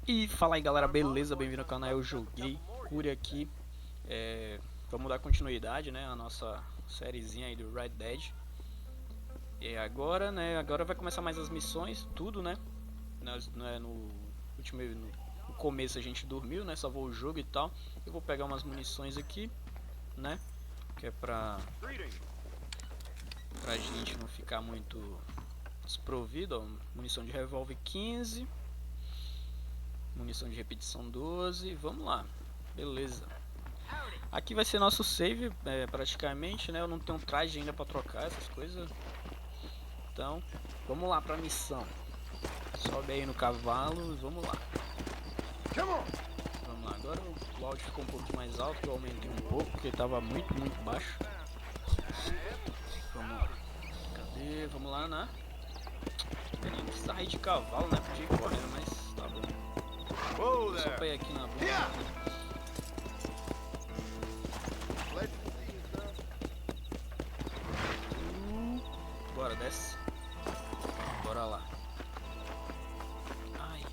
E fala aí galera, beleza? Bem-vindo ao canal Eu Joguei, Curi aqui. Vamos dar continuidade, né, a nossa sériezinha aí do Red Dead. E agora, né, agora vai começar mais as missões, tudo, né? No último, no começo a gente dormiu, né, salvou o jogo e tal. Eu vou pegar umas munições aqui, né, que é pra gente não ficar muito desprovido, ó. Munição de revólver 15. Munição de repetição 12, vamos lá, beleza. Aqui vai ser nosso save, praticamente, né? Eu não tenho traje ainda pra trocar essas coisas. Então, vamos lá pra missão. Sobe aí no cavalo e vamos lá. Vamos lá, agora o áudio ficou um pouco mais alto, eu aumentei um pouco, porque estava muito baixo. Vamos lá. Cadê? Vamos lá, né? Eu nem precisava ir de cavalo, né? Podia ir correndo, mas tá bom. Só pra ir aqui na boca. Bora, desce. Bora lá. Ai,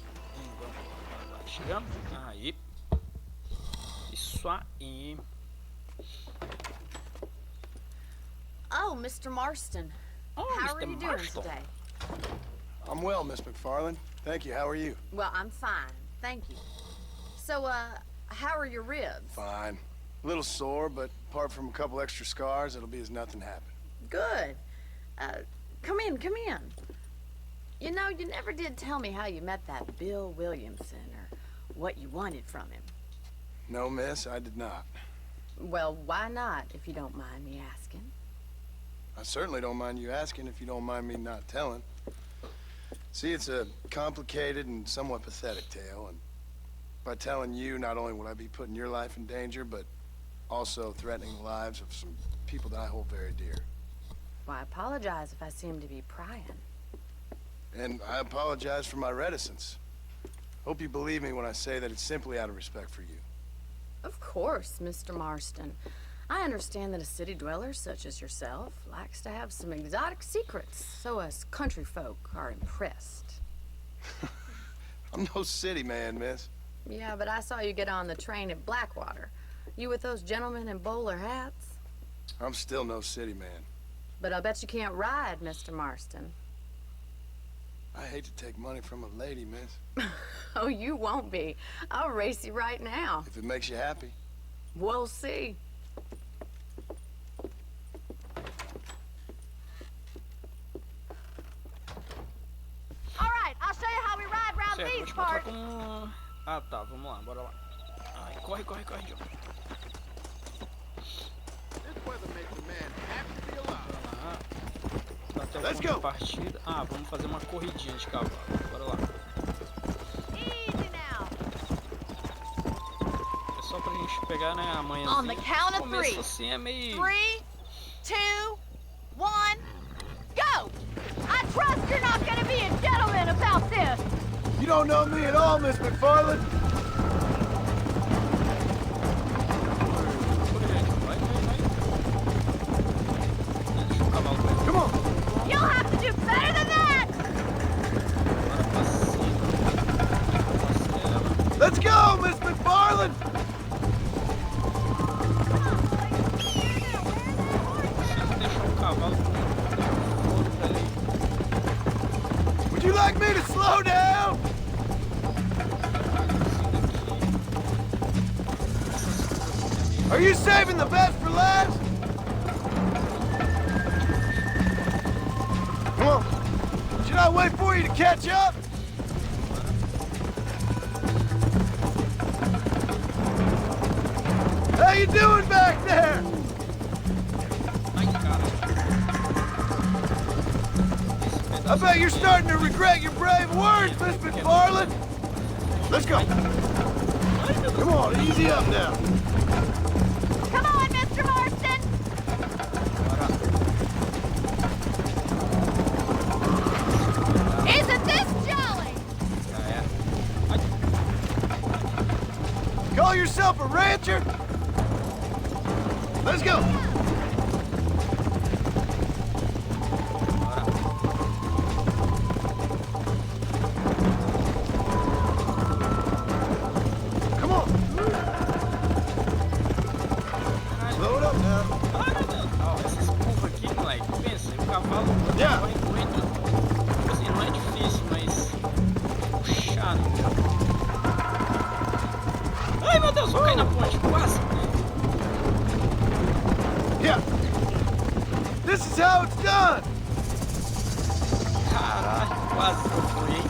vamos. Chegamos. Aí. Isso aí. Oh, Mr. Marston. Oh, How Mr. are you doing Marston. today? I'm well, Miss McFarland. Thank you. How are you? Well, I'm fine. Thank you. So, how are your ribs? Fine. A little sore, but apart from a couple extra scars, it'll be as nothing happened. Good. Come in. You know, you never did tell me how you met that Bill Williamson or what you wanted from him. No, miss, I did not. Well, why not, if you don't mind me asking? I certainly don't mind you asking if you don't mind me not telling. See, it's a complicated and somewhat pathetic tale, and by telling you, not only would I be putting your life in danger, but also threatening the lives of some people that I hold very dear. Well, I apologize if I seem to be prying. And I apologize for my reticence. Hope you believe me when I say that it's simply out of respect for you. Of course, Mr. Marston. I understand that a city dweller such as yourself likes to have some exotic secrets, so us country folk are impressed. I'm no city man, miss. Yeah, but I saw you get on the train at Blackwater. You with those gentlemen in bowler hats? I'm still no city man. But I bet you can't ride, Mr. Marston. I hate to take money from a lady, miss. Oh, you won't be. I'll race you right now. If it makes you happy. We'll see. All right, I'll show you how we ride round Certo, vou these te mostrar parts. como... Ah, tá, vamos lá, bora lá. Ai, corre, John. Até o ponto de partida. Ah, vamos fazer uma corridinha de cavalo. Bora lá. Easy now. É só pra gente pegar, né, a manhãzinha. On the count of Começo three. assim é meio... 3, 2, 1, go! I trust you're not gonna be a gentleman about this. You don't know me at all, Miss McFarland. Deixa o cavalo ver. Come on. You'll have to do better than that. Let's go, Miss McFarland. Deixar o cavalo pra ele. Would you like me to slow down? Are you saving the best for last? Come on. Should I wait for you to catch up? How you doing back there? Ai, cara. I bet you're starting to regret your brave words, Miss McFarland. Let's go. Come on, easy up now. Come on, Mr. Marston. Isn't this jolly? Call yourself a rancher? Let's go. Ah, não deu. Ai, meu Deus, vou cair na ponte, quase. Yeah. This is how it's done. Caralho, quase que eu fui, hein?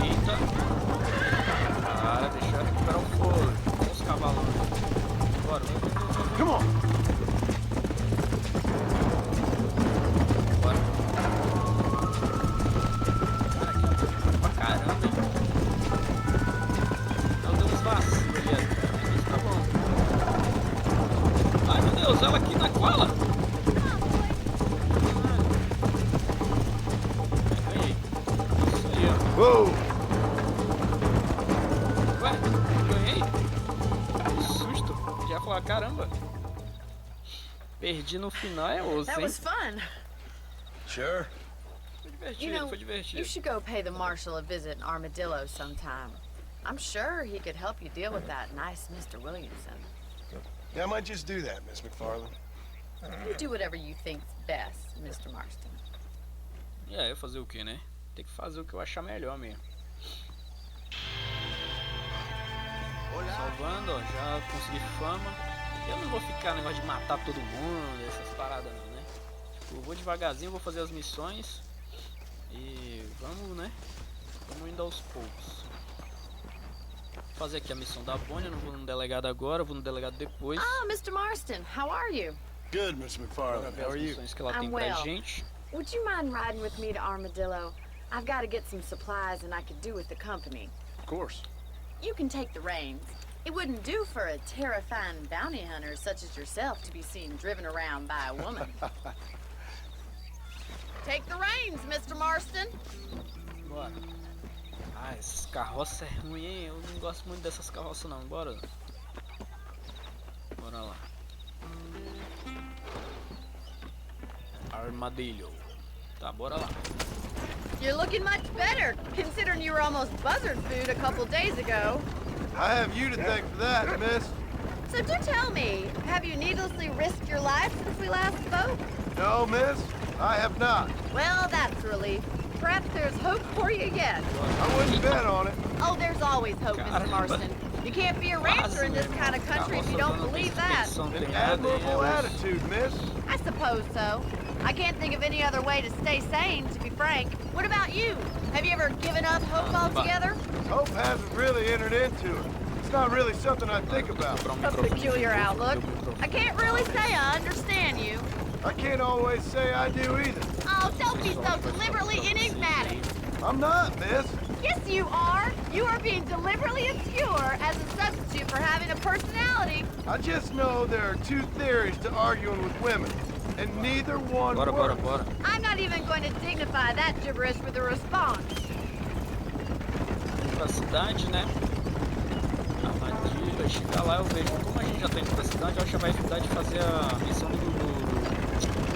Eita. Cara, deixa eu recuperar o fôlego. Olha os cavalos. Bora, vai. Come on. Bora. Cara, aqui pra caramba, hein? Eu dei uns vacilos ali atrás, mas tá bom. Ai, meu Deus, ela aqui na cola. Ganhei. Isso aí, ó. Whoa. Ué, ganhei? Que susto. Já ia falar, caramba. Perdi no final, é osso, That hein? was fun. Sure. Foi divertido, You know, foi you divertido. should go pay the marshal a visit in Armadillo sometime. I'm sure he could help you deal with that nice Mr. Williamson. Yeah, I might just do that, Miss McFarland. You do whatever you think's best, Mr. Marston. E aí, fazer o que, né? Tem que fazer o que eu achar melhor mesmo. Salvando, ó, já consegui fama. Eu não vou ficar negócio de matar todo mundo, essas paradas não, né? Tipo, eu vou devagarzinho, vou fazer as missões. E vamos, né? Vamos indo aos poucos. Vou fazer aqui a missão da Bonnie, eu não vou no delegado agora, eu vou no delegado depois. Ah, Mr. Marston, how are you? Good, Miss Pra McFarland. ver How as are you? missões que ela tem I'm pra well. gente. Would you mind riding with me to Armadillo? I've got to get some supplies and I could do with the company. Of course. You can take the reins. It wouldn't do for a terrifying bounty hunter such as yourself to be seen driven around by a woman. Take the reins, Mr. Marston. Bora. Ah, essas carroças é ruim, hein? Eu não gosto muito dessas carroças não. Bora. Bora lá. Armadillo. Tá, bora lá. You're looking much better, considering you were almost buzzard food a couple days ago. I have you to thank for that, Miss. So do tell me, have you needlessly risked your life since we last spoke? No, Miss, I have not. Well, that's a relief. Perhaps there's hope for you yet. I wouldn't bet on it. Oh, there's always hope, Mr. Caramba. Marston. You can't be a rancher in this kind of country if you don't believe that. An admirable attitude, Miss. I suppose so. I can't think of any other way to stay sane, to be frank. What about you? Have you ever given up hope altogether? Hope hasn't really entered into it. It's not really something I think about. A peculiar outlook. I can't really say I understand you. I can't always say I do either. Oh, don't be so deliberately enigmatic. I'm not, Miss. Yes, you are. You are being deliberately obscure as a substitute for having a personality. I just know there are two theories to arguing with women, and neither one Bora, bora, works. bora. I'm not even going to dignify that gibberish with a response. Pra cidade, né? Armadilha, chegar lá eu vejo. Como a gente já tá indo pra cidade, eu acho que vai dar de fazer a missão do...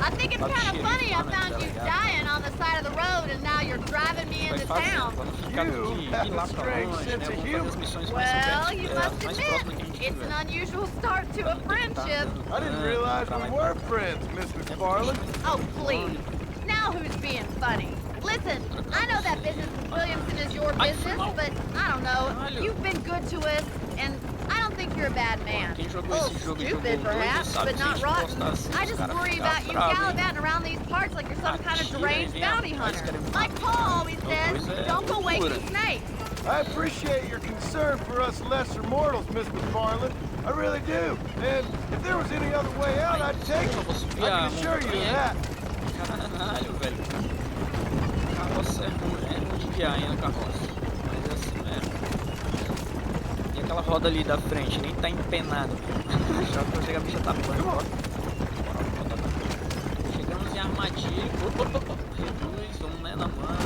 I think it's Tá kind of cheio, funny I né, found you delegado. dying on the side of the road and now you're driving me Vai into fazer, town. pra não ficar You de have ir a lá pra strange longe, né? sense of Vamos fazer as humor. missões Well, you mais must próximas que a admit, gente it's tiver. an unusual start to a friendship. I didn't realize we were friends, Miss McFarland. Oh, please. Now who's being funny? Listen, I know that business with Williamson is your business, but I don't know. You've been good to us, and I don't think you're a bad man. Quem jogou Oh, esse jogo e stupid jogou perhaps, sabe but que se a not gente rotten. postar assim, I os just caras worry ficam about you bravos, hein? gallivanting around these parts like you're some kind of Atira, deranged hein? bounty Mas hunter. querem matar. Like Paul always says, Pois é, don't go loucura. waking snakes. I appreciate your concern for us lesser mortals, Miss McFarland. I really do. And if there was any other way out, I'd take Eu it. vou subir I a can assure you of montanha. that. Caralho, velho. Carroça é ruim de guiar ainda, carroça. Mas é assim mesmo. E aquela roda ali da frente, nem tá empenada. Já que eu chegar, a bicha tá pronta. Bora. Chegamos em armadilha. Reduz, vamos né, na mão.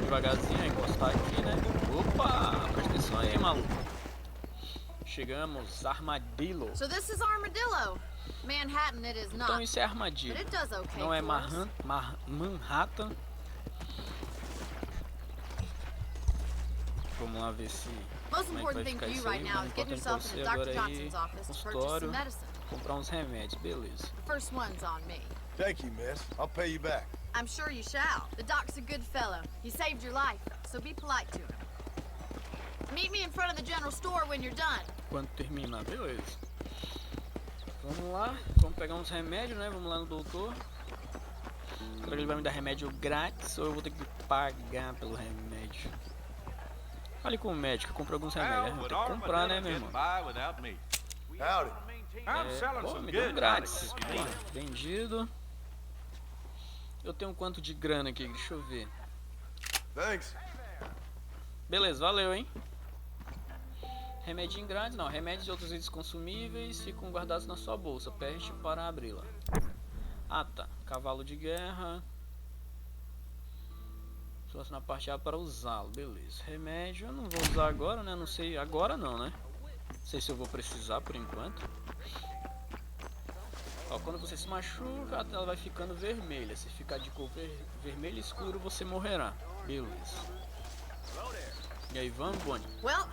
Devagarzinho, encostar aqui, né? Opa! Presta atenção aí, maluco. Chegamos, armadillo. So this is Armadillo. Manhattan it is Então not. isso é armadilha. But it does okay Não é for us. Manhattan. Vamos lá ver se Most como é que vai important thing ficar for you isso right aí. now O is getting importante pra yourself você into agora Dr. é ir Johnson's office no to purchase some consultório, medicine. comprar uns remédios, beleza. The first one's on me. Thank you, Miss. I'll pay you back. I'm sure you shall. The doc's a good fellow. He saved your life, so be polite to him. Meet me in front of the general store when you're done. Quando terminar, beleza. Vamos lá, vamos pegar uns remédios, né? Vamos lá no doutor. Será que ele vai me dar remédio grátis ou eu vou ter que pagar pelo remédio? Fale com o médico, compra alguns remédios. Vou ter que comprar, né, meu irmão? Howdy. Pô, me deu grátis. Vendido. Eu tenho quanto de grana aqui? Deixa eu ver. Thanks. Beleza, valeu, hein? Remedinho grátis, não. Remédios e outros itens consumíveis ficam guardados na sua bolsa. Aperte para abri-la. Ah, tá. Cavalo de guerra. Trouxe na parte A para usá-lo. Beleza. Remédio eu não vou usar agora, né? Não sei. Agora não, né? Não sei se eu vou precisar por enquanto. Ó, quando você se machuca, a tela vai ficando vermelha. Se ficar de cor vermelho escuro, você morrerá. Beleza. E aí, vamos, Bonnie? Well,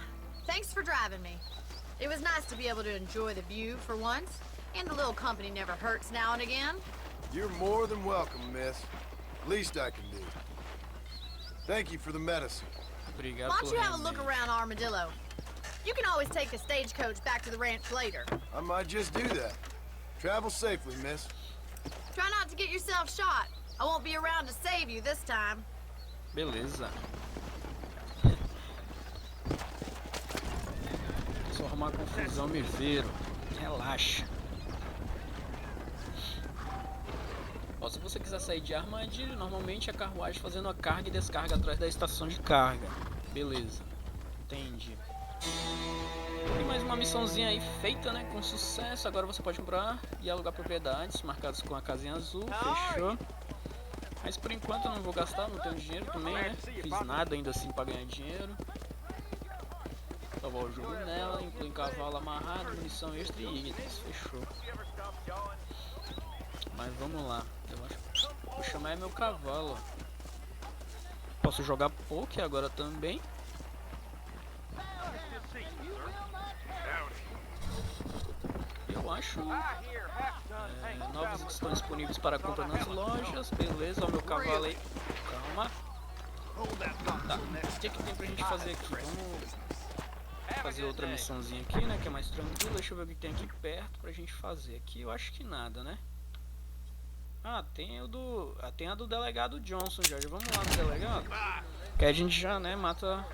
thanks for driving me. It was nice to be able to enjoy the view for once, and a little company never hurts now and again. You're more than welcome, miss. Least I can do. Thank you for the medicine. Obrigado Why don't pelo you have a look remédio. around Armadillo? You can always take a stagecoach back to the ranch later. I might just do that. Travel safely, miss. Try not to get yourself shot. I won't be around to save you this time. Beleza. Só arrumar confusão, me viram. Relaxa. Ó, se você quiser sair de armadilha, normalmente a carruagem fazendo a carga e descarga atrás da estação de carga. Beleza. Entendi. Tem mais uma missãozinha aí feita, né? Com sucesso. Agora você pode comprar e alugar propriedades marcadas com a casinha azul. Fechou. Mas por enquanto eu não vou gastar, não tenho dinheiro também, né? Fiz nada ainda assim pra ganhar dinheiro. Salvar o jogo nela, inclui cavalo amarrado, munição extra e itens. Fechou. Mas vamos lá. Eu acho que vou chamar meu cavalo. Posso jogar poke agora também. Eu acho. Novos estão disponíveis para compra nas lojas. Beleza, ó, meu cavalo aí. Calma. Tá. O que tem pra gente fazer aqui? Vamos fazer outra missãozinha aqui, né? Que é mais tranquila. Deixa eu ver o que tem aqui perto pra gente fazer. Aqui eu acho que nada, né? Ah, tem o do. Ah, tem a do delegado Johnson já. Vamos lá no delegado. Que a gente já, né, mata.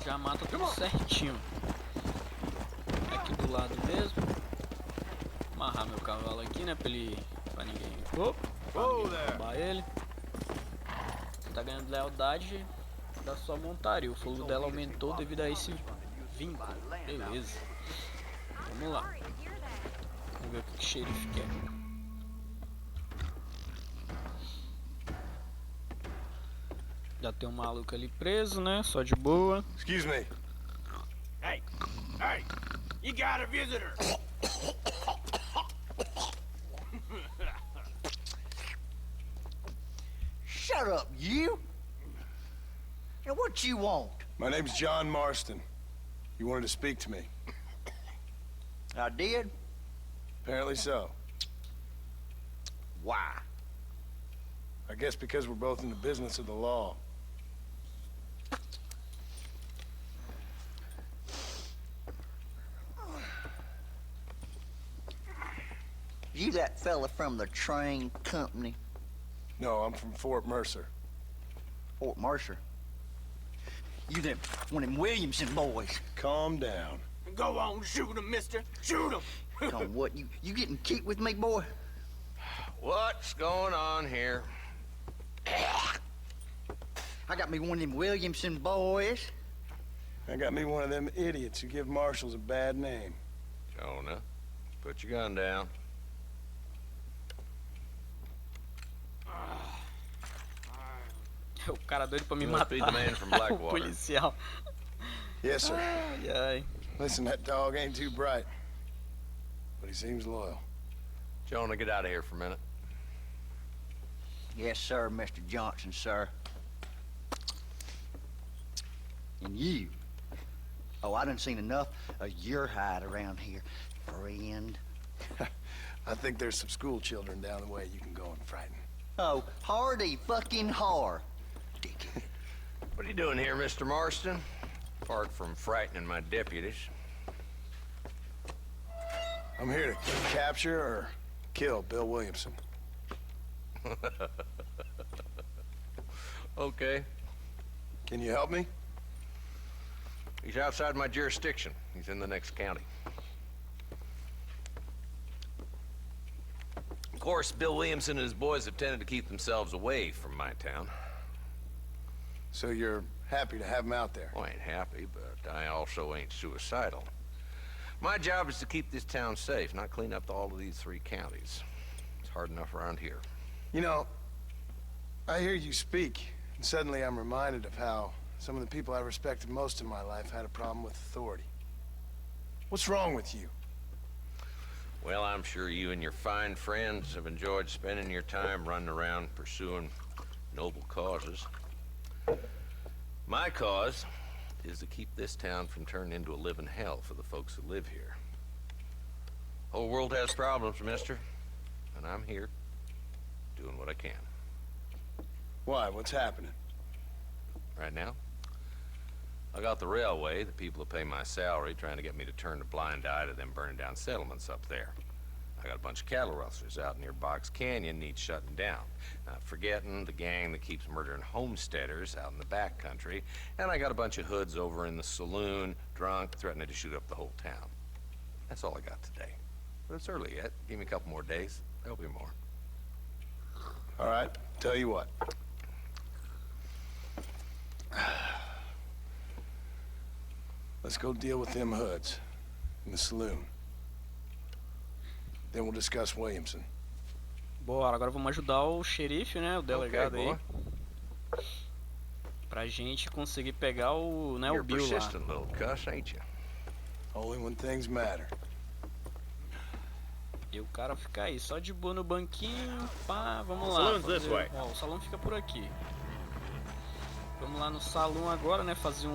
Já mata tudo certinho. Aqui do lado mesmo. Amarrar meu cavalo aqui, né? Pra ninguém. Roubar ele. Tá ganhando lealdade da sua montaria. O fogo dela aumentou devido a esse vínculo. Beleza. Vamos lá. Vamos ver o que o xerife quer. Já tem um maluco ali preso, né? Só de boa. Excuse me. Hey, you got a visitor. Shut up, you! Now, what you want? My name's John Marston. You wanted to speak to me. I did? Apparently so. Why? I guess because we're both in the business of the law. You that fella from the train company, No, I'm from Fort Mercer. Fort Mercer? You them, one of them Williamson boys. Calm down. Go on, shoot him, mister. Shoot him. On what, you getting kicked with me, boy? What's going on here? I got me one of them Williamson boys. I got me one of them idiots who give marshals a bad name. Jonah, put your gun down. O cara doido pra me You must be matar. the man from O Blackwater. policial. Yes, sir. Ai, ai. Listen, that dog ain't too bright. But he seems loyal. Jonah, get out of here for a minute. Yes, sir, Mr. Johnson, sir. And you. Oh, I done seen enough of your hide around here, friend. I think there's some school children down the way you can go and frighten. Oh, hardy fucking har. Dickhead. What are you doing here, Mr. Marston? Apart from frightening my deputies. I'm here to capture or kill Bill Williamson. Okay. Can you help me? He's outside my jurisdiction. He's in the next county. Of course, Bill Williamson and his boys have tended to keep themselves away from my town. So you're happy to have him out there? Well, I ain't happy, but I also ain't suicidal. My job is to keep this town safe, not clean up all of these 3 counties. It's hard enough around here. You know, I hear you speak, and suddenly I'm reminded of how some of the people I respected most in my life had a problem with authority. What's wrong with you? Well, I'm sure you and your fine friends have enjoyed spending your time running around pursuing noble causes. My cause is to keep this town from turning into a living hell for the folks who live here. Whole world has problems, mister, and I'm here doing what I can. Why? What's happening? Right now, I got the railway, the people who pay my salary, trying to get me to turn a blind eye to them burning down settlements up there. I got a bunch of cattle rustlers out near Box Canyon needs shutting down. Not forgetting the gang that keeps murdering homesteaders out in the back country. And I got a bunch of hoods over in the saloon, drunk, threatening to shoot up the whole town. That's all I got today. But it's early yet. Give me a couple more days. There'll be more. All right, tell you what. Let's go deal with them hoods in the saloon. Then we'll discuss Williamson. Bora, agora vamos ajudar o xerife, né, o delegado Okay, aí, pra gente conseguir pegar o, né, You're o a Bill lá. persistent little cuss, ain't you? Only when things matter. E o cara fica aí, só de boa no banquinho, pá, vamos lá. Saloon's this way. Ó, o salão fica por aqui. Vamos lá no salão agora, né, fazer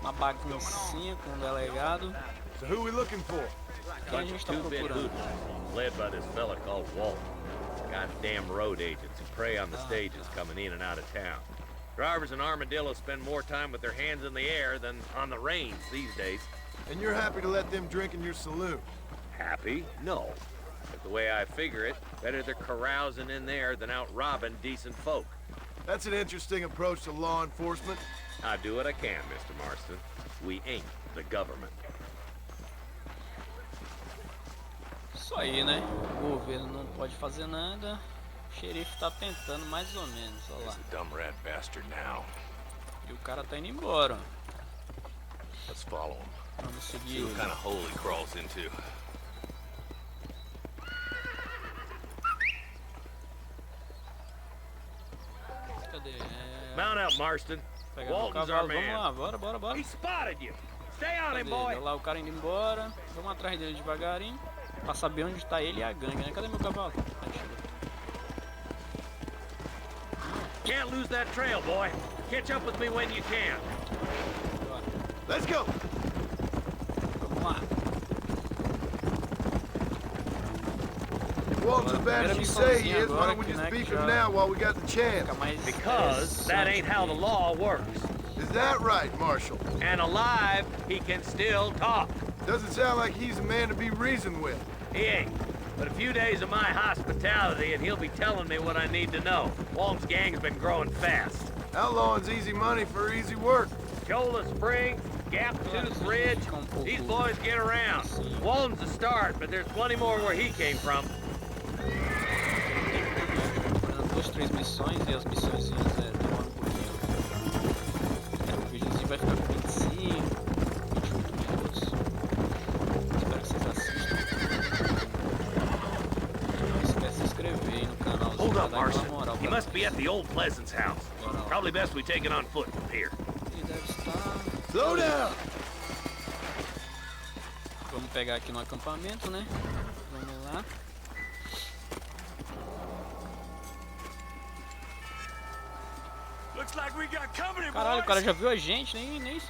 uma baguncinha com o delegado. So who we looking for? Quem a gente tá Two-bit procurando? hoodlums, led by this fella called Walt. Goddamn road agents who prey on the stages coming in and out of town. Drivers in Armadillo spend more time with their hands in the air than on the reins these days. And you're happy to let them drink in your saloon? Happy? No. But the way I figure it, better they're carousing in there than out robbing decent folk. That's an interesting approach to law enforcement. I do what I can, Mr. Marston. We ain't the government. Isso aí, né? O governo não pode fazer nada. O xerife tá tentando mais ou menos, olha lá. He's a dumb rat bastard now. E o cara tá indo embora. Let's follow him. Vamos seguir See what ele. kind of hole he crawls into. Cadê? Mount out, Marston. Pegar meu Walton's cavalo. our Vamos man. lá, bora, bora, bora. He spotted you. Stay on him, Cadê? boy. Olha lá o cara indo embora. Vamos atrás dele devagarinho. Pra saber onde tá ele e a gangue, né? Cadê meu cavalo? Aí chegou. Can't lose that trail, boy. Catch up with me when you can. Bora. Let's go. Vamos lá. Walton's as bad as you say he is. Why don't we Agora just que, né, beef que him já now while we got the chance? Fica mais Because that ain't how the interessante. law works. Is that right, Marshal? And alive, he can still talk. Doesn't sound like he's a man to be reasoned with. He ain't. But a few days of my hospitality and he'll be telling me what I need to know. Walton's gang's been growing fast. Outlawing's easy money for easy work. Chola Springs, Gap Tooth Ridge, these boys get around. Walton's the start, but there's plenty more where he came from. Duas, três missões e as missõezinhas demoram um pouquinho. O videozinho vai ficar com 25, 28 minutos. Espero que vocês assistam. Não esquece de se inscrever aí no canal. Hold up, dar aquela Marston. moral He pra must be at the old Pleasance house. Probably best we take it on foot from here. Ele deve estar. Slow down. Vamos pegar aqui no acampamento, né? Vamos lá. Caralho, o cara já viu a gente, nem.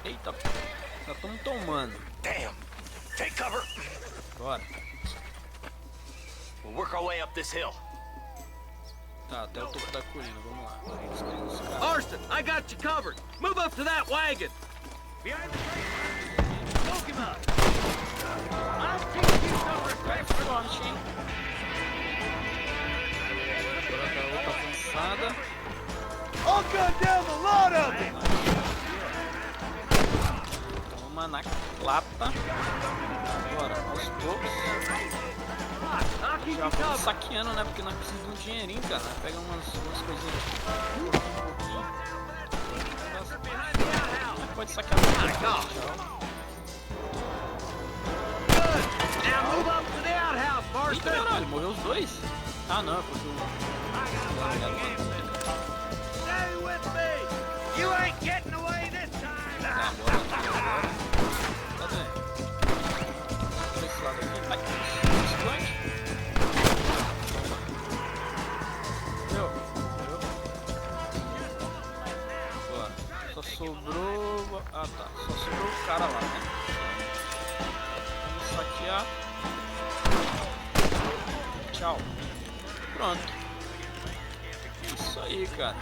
Eita, já estamos tomando. Damn! Take cover! Bora. We'll work our way up this hill. Tá, até o topo da colina, vamos lá. A gente escolhe os caras. Marston, I got you covered. Move up to that wagon. Behind the tree. Smoke him up. I'll teach you some respect. Forte, hein? Agora da outra avançada. I'll gun down the lot of them! Toma na lata. Agora, aos poucos. I'll keep Já you vamos covered. saqueando, né? Porque nós precisamos de um dinheirinho, cara. Pega umas coisinhas. Um pouquinho. Pode saquear Good. Now move up to the outhouse, Eita, Marston. caralho, morreu os dois? Ah, não, é porque o... Stay with me. You ain't getting away this time. Agora. Cadê? Desse lado aqui. Ai, explode. Meu. Bora. Só sobrou... Ah, tá. Só sobrou o cara lá, né? Vamos saquear. Tchau. Pronto. Isso aí, cara.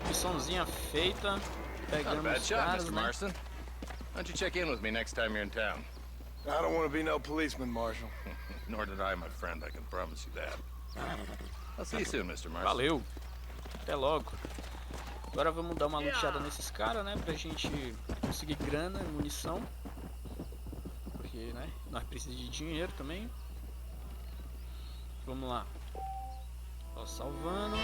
Missãozinha feita. Not a Pegando bad os shot, caras, Mr. né? Marston. Why don't you check in with me next time you're in town? I don't want to be no policeman, Marshal. Nor did I, my friend. I can promise you that. I'll see you soon, Mr. Marston. Valeu. Até logo. Agora vamos dar uma luteada nesses caras, né? Pra gente conseguir grana, munição. Porque, né? Nós precisamos de dinheiro também. Vamos lá. Ó, salvando.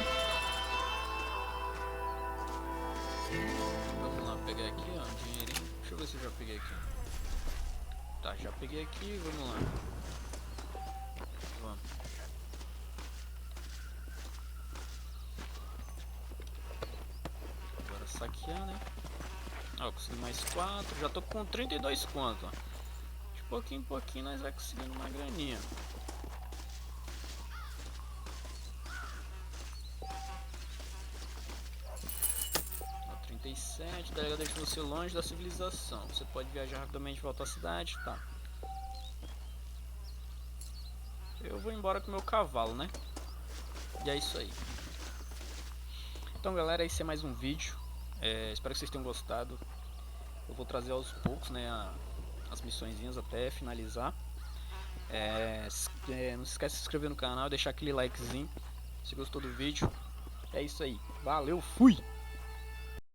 Vamos lá, pegar aqui, ó, um dinheirinho. Deixa eu ver se eu já peguei aqui. Tá, já peguei aqui, vamos lá. Vamos. Agora saquear, né? Ó, consegui mais 4, já tô com 32 conto, ó. De pouquinho em pouquinho nós vai conseguindo uma graninha. 37, a delegada deixa você longe da civilização. Você pode viajar rapidamente de volta à cidade, tá. Eu vou embora com o meu cavalo, né? E é isso aí. Então, galera, esse é mais um vídeo. Espero que vocês tenham gostado. Eu vou trazer aos poucos, né, as missõezinhas até finalizar. Não se esquece de se inscrever no canal, deixar aquele likezinho se gostou do vídeo. É isso aí. Valeu, fui!